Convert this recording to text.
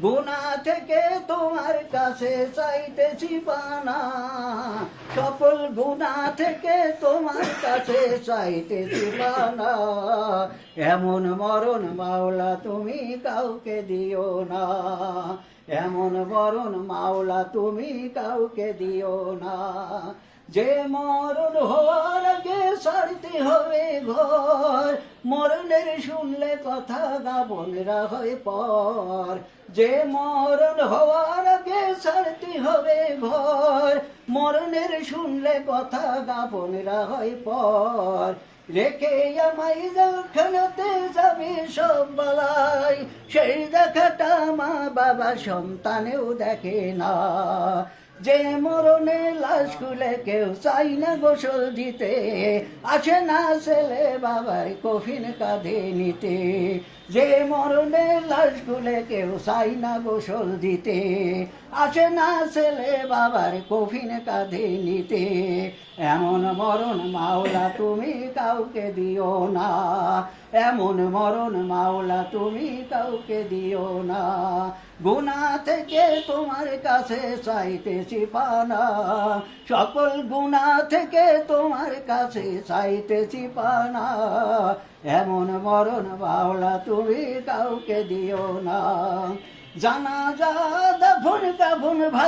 গুনাহ থেকে তোমার কাছে চাইতেছি পানা, সকল গুনাহ থেকে তোমার কাছে চাইতেছি পানা। এমন মরণ মাওলা তুমি কাউকে দিও না, এমন মরণ মাওলা তুমি কাউকে দিও না। যে মরণ হওয়ার আগে ছাড়তে হবে ঘর, মরণের শুনলে কথা গাবনরা হয় পর। যে মরণ হওয়ার আগে ছাড়তে হবে ঘর, মরণের শুনলে কথা গাবনরা হয় পর। রেখে আমায় যেখানেতে যাবে সব বালাই, সেই দেখাটা মা বাবা সন্তানেও দেখে না। যে মরণে লাশ খুলে কেউ চাই না গোসল দিতে, আসে না ছেলে বাবার কফিন কাঁধে নিতে। যে মরণে লাশ খুলে কেউ চাই না গোসল দিতে, আসে না ছেলে বাবার কফিন কাঁধে নিতে। এমন মরণ মাওলা তুমি কাউকে দিও না, এমন মরণ মাওলা তুমি কাউকে দিও না। গুনাহ থেকে তোমার কাছে চাইতেছি পানা, সকল গুনাহ থেকে তোমার কাছে চাইতেছি পানা। এমন মরণ মাওলা তুমি কাউকে দিও না। জানাজা দাফন কাফন